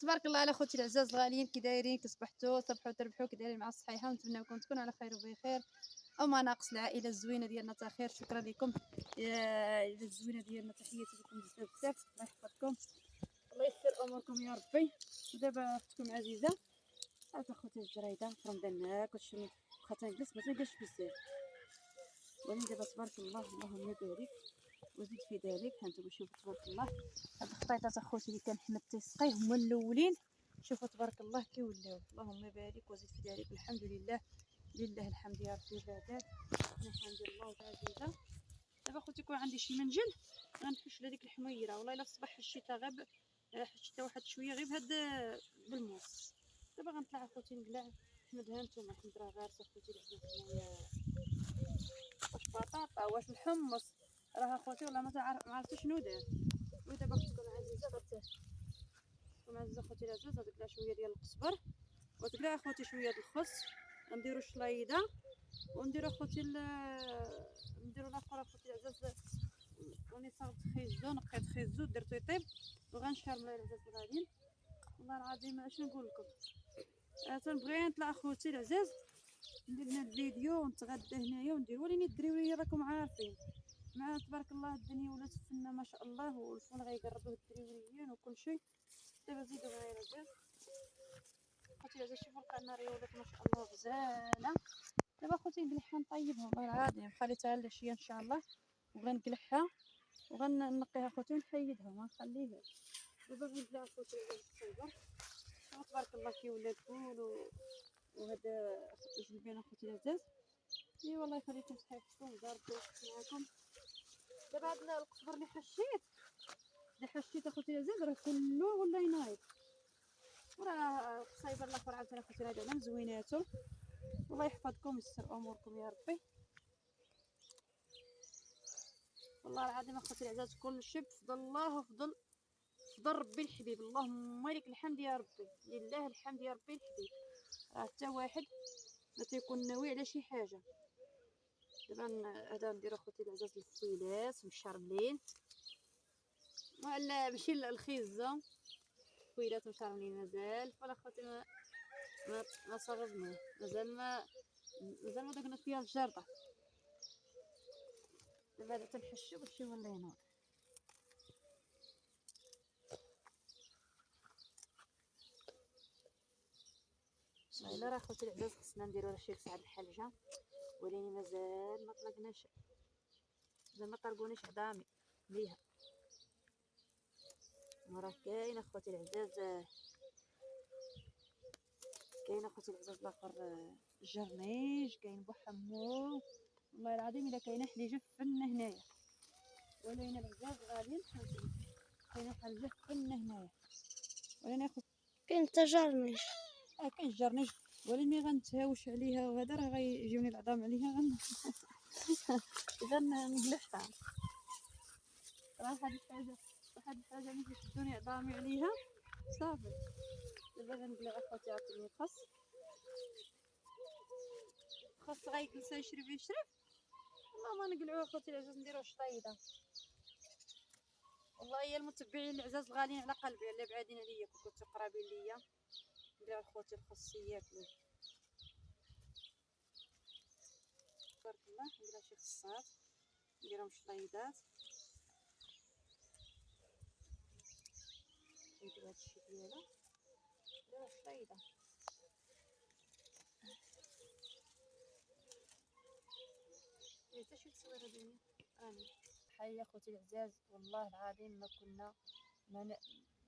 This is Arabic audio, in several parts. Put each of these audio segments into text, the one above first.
تبارك الله على خوتي العزاز الغاليين، كي دايرين؟ كصبحتوا صبحوا تربحوا، كي دايرين مع الصحيحه؟ ونتمنىكم تكونوا على خير وبخير، او ما ناقص العائله الزوينه ديالنا تا خير. شكرا لكم يا العائله الزوينه ديالنا، تحياتي لكم بزاف بزاف. الله يحفظكم، الله يسر اموركم يا ربي. ودابا اختكم عزيزه عاد اخوتي الجريده في رمضان كلشي واخا تنجلس ما تنجلسش بزاف، ولكن دابا تبارك الله اللهم يبارك وزيد في ذلك. ها انتم شوفوا تبارك الله هاد الخطيطات اخوتي اللي كان حمد تيسقي هما الاولين، شوفوا تبارك الله كي ولاو، اللهم بارك وزيد في ذلك. الحمد لله، لله الحمد يا ربي العباد، الحمد لله عزيزه. دابا اخوتي يكون عندي شي منجل غنحش لهاديك الحميره، والله الا في الصباح حشيتها غير حشيتها واحد شويه غير بهاد بالموس. دابا غنطلع اخوتي نقلع حمدها نتوما، حمد راه غارسه اخوتي العزاز هنايا. واش بطاطا واش الحمص راه اخوتي والله ما عرفتش شنو دار. ودابا اختكم العزيزه اختكم العزيزه اخوتي العزاز غتقلع شويه ديال القزبر، وتقلع اخوتي شويه د الخس، نديرو شلايضه، ونديرو اخوتي نديرو الاخر اخوتي العزاز. راني صاغت خيزو، نقيت خيزو درتو يطيب وغنشرب له العزاز الغاليين. والله العظيم اش نقول لكم، تنبغي نطلع اخوتي العزاز ندير لنا الفيديو ونتغدى هنايا وندير، ولكن الدريوريه راكم عارفين مع تبارك الله الدنيا ولات فنه ما شاء الله، والفون غيقربوه الدريوريين وكل شيء. دابا زيدو معايا العزاز اخوتي العزاز، شوفوا القناريه ولات ما شاء الله غزاله. دابا اخوتي نقلعها نطيبها والله العظيم، خليتها العشيه ان شاء الله وغنقلعها وغنقيها اخوتي ونحيدها ما نخليهاش. دابا غنقلع اخوتي العزاز الصيبر، تبارك الله كي ولا الفول وهذا جلبين اخوتي العزاز. اي والله يخليكم صحيحتكم وداركم معاكم. دابا هاد القزبر اللي حشيت اخوتي العزاز راه كله ولا ينايض، وراه الصايبر الاخر عاوتاني اخوتي هذا مزويناتو. الله يحفظكم ويسر اموركم يا ربي. والله العظيم اخوتي العزاز كلشي بفضل الله وفضل ربي الحبيب، اللهم لك الحمد يا ربي، لله الحمد يا ربي الحبيب. راه حتى واحد ما تيكون ناوي على شي حاجه. دابا هذا ندير اخوتي العزاز الفويلات مشرملين، ولا ماشي الخيزه، فويلات مشرملين مازال. فلا اخوتي ما صرفناه مازال ما دقنا فيها الجرده. دابا هذا تنحشو باش يولي ينوض. الا راه اخوتي العزاز خصنا نديرو شي ساعه الحلجه، ولكن مازال ما طلقناش، مازال ما طلقونيش عظامي ليها. وراه كاين اخوتي العزاز، كاين اخوتي العزاز الاخر الجرنيج، كاين بوحمو، والله العظيم الا كاينه حليجه فن هنايا. ولينا العزاز غاليين كاينه حليجه فن هنايا، ولينا اخوتي كاين تجرنج. كاين الجرنيج، ولكن ملي غنتهاوش عليها وهذا راه غيجيوني العظام عليها غنقلعها. راه واحد الحاجه ملي كيشدوني عظامي عليها صافي. دابا غنقلع اخوتي عاوتاني الخس غيجلس يشرب. والله ما نقلعوه اخوتي العزاز، نديروه شطيده. والله يا المتبعين العزاز الغاليين على قلبي، اللي بعادين عليا كنتو قرابين ليا ندير اخوتي الخس ياكلوا تبارك الله. ندير شي خصات نديرهم شطيدات، ندير هادشي ديالها نديرو شطيده. حتى شي تصويره ديالي راني حي اخوتي العزاز. والله العظيم ما كنا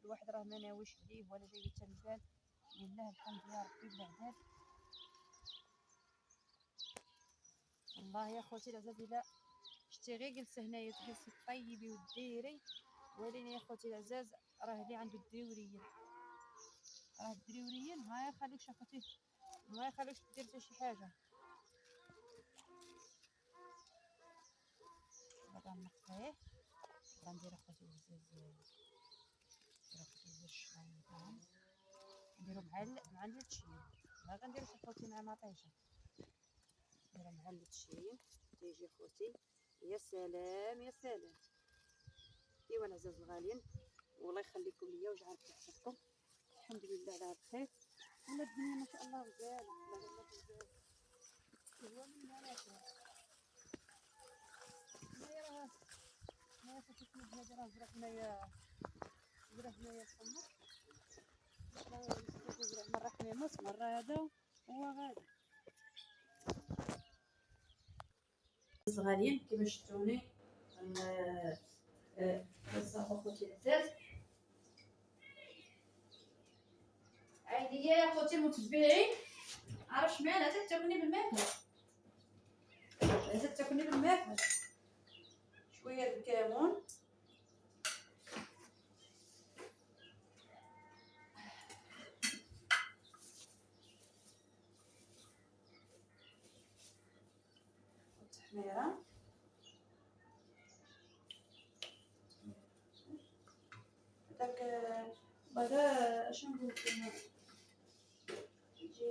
الواحد راه ما ناويش عليه ولا جاي حتى البال، لله الحمد يا ربي بالعباد. والله يا اخوتي العزاز الا شتي غير جلسه هنايا تجلسي طيبي وديري، ولكن يا اخوتي العزاز راه اللي عنده الدريوريين، راه الدريوريين ما يخليكش اخوتي، ما يخليكش دير حتى شي حاجه. دابا نقيه غندير اخوتي العزاز، ندير اخوتي العزاز الشلايضه نديرو مع التشين، ما غنديروش اخوتي مع مطيشه، نديرو مع التشين تيجي اخوتي. يا سلام يا سلام. ايوا العزاز الغاليين والله يخليكم ليا ويجعل في حفظكم. الحمد لله على بخير. ولا الدنيا ما شاء الله غزال والله غزال. هو من مالاتها هنايا راه هنايا فتشوف هذا راه زرع هنايا زرع هنايا الحمر راه يزرع مرة حميموس مرة هذا هو غادي. صغارين كيما شفتوني بصافة خوتي العزاز. عادي يا خوتي المتبعين، عرف شمال هذا تاكلني بالماكلة، هذا تاكلني بالماكلة. شوية الكمون والتحميرة داك هذا اش نقول لكم يجي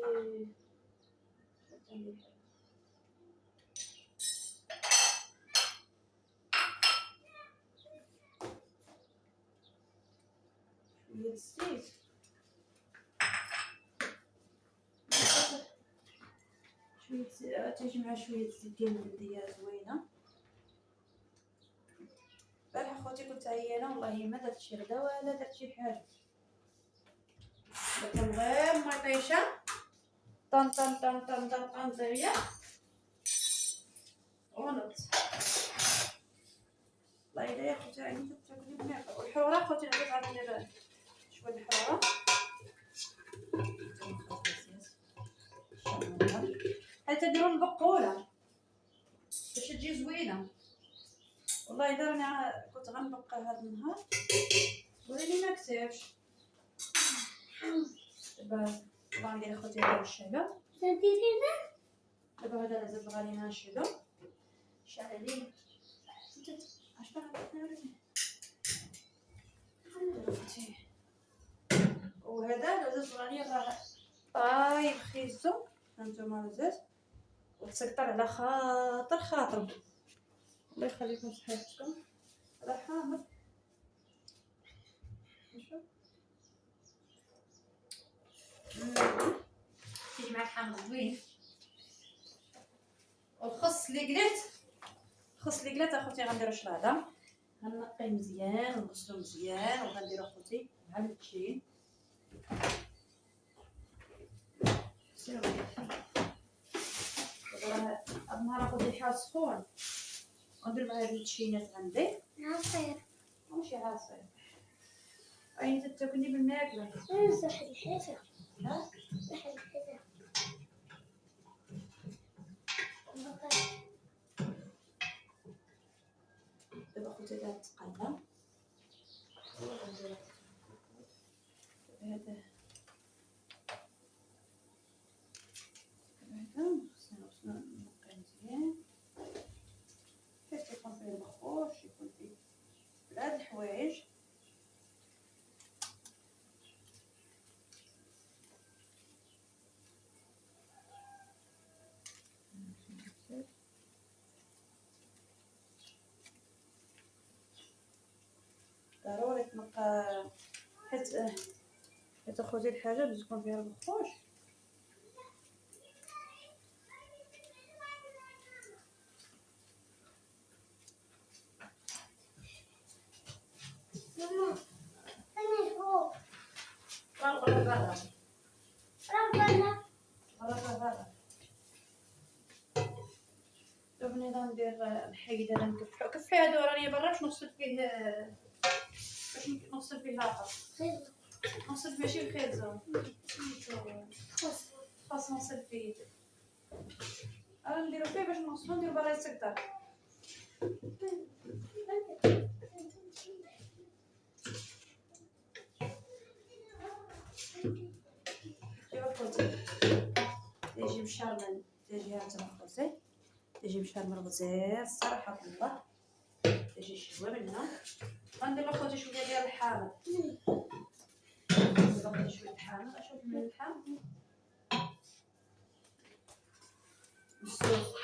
شوية الزيت شوية تيجي مع شوية الزيت ديال البلدية زوينة. البارحة خوتي كنت عيانة والله ما درت شي غدا ولا درت شي حاجة، درت غير مطيشة طن طن طن طن طن طنجية ونط. والله إلا يا خوتي عيني تاكلي بناكل. والحرورة خوتي نعطيك عاد ندير شوية الحرورة حتى ديروا البقولة باش تجي زوينة. والله إلا راني كنت غنبقى هاد النهار ولكن ما كتبش. دابا والله ندير اخوتي هذا الشعله دابا هذا لازم غادي نشعلو شعلين اش باغي اختي. وهذا لازم غادي راه طايب خيزو هانتوما لزاز وتسكر على خاطركم. الله يخليكم صحتكم. راه حامض نشوف كيجي مع الحامض زوين. والخص اللي قلت الخص اللي قلت اخوتي غنديرو شلاضه، غنقيه مزيان ونغسلو مزيان وغنديرو اخوتي مع التشين. هاد النهار اخوتي حار سخون وندير مع هاد التشينات عندي عصير ماشي عصير. اين تاكلني بالماكله صح الحاجه لا صح الحاجه. دابا اخوتي هذا تقلى هذا خصنا نقي مزيان حيت يكون فيه المخبوش يكون فيه هاد الحوايج. ضروري تنقى حيت اخوتي الحاجه باش تكون فيها المخبوش شوف ندير نحيد هذا نكفحو كفحي هادو راني برا باش نغسل فيه باش نغسل فيه لاخر نغسل ماشي الخيزو خاص نغسل فيه راه نديرو فيه باش نغسلو ندير برا يسكر. شوفوا خوتي يجي مشرمل يجي هانتوما خوتي يجي مشرمل غزال الصراحه الله يجي شويه من هنا. غندير له خوتي شويه ديال الحامض ندير شويه الحامض اشوف من الحامض بالصوص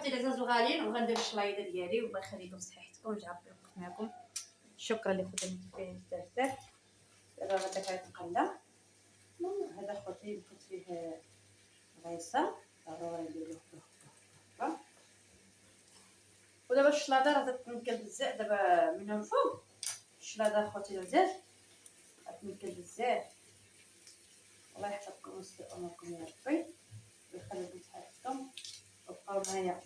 اخوتي العزاز الغاليين، وغندير الشلايضه ديالي. والله يخليكم صحيحتكم ويجعل وقت معكم. شكرا اللي خدمت فيه بزاف بزاف. دابا غدا كيتقلى. هذا خوتي نحط فيه العيسه، ضروري ندير له. ودابا الشلاضه راه تتنكل بزاف دابا من الفوق. الشلاضه خوتي العزاز تتنكل بزاف. الله يحفظكم ويسر اموركم يا ربي ويخليكم صحتكم وبقاو معايا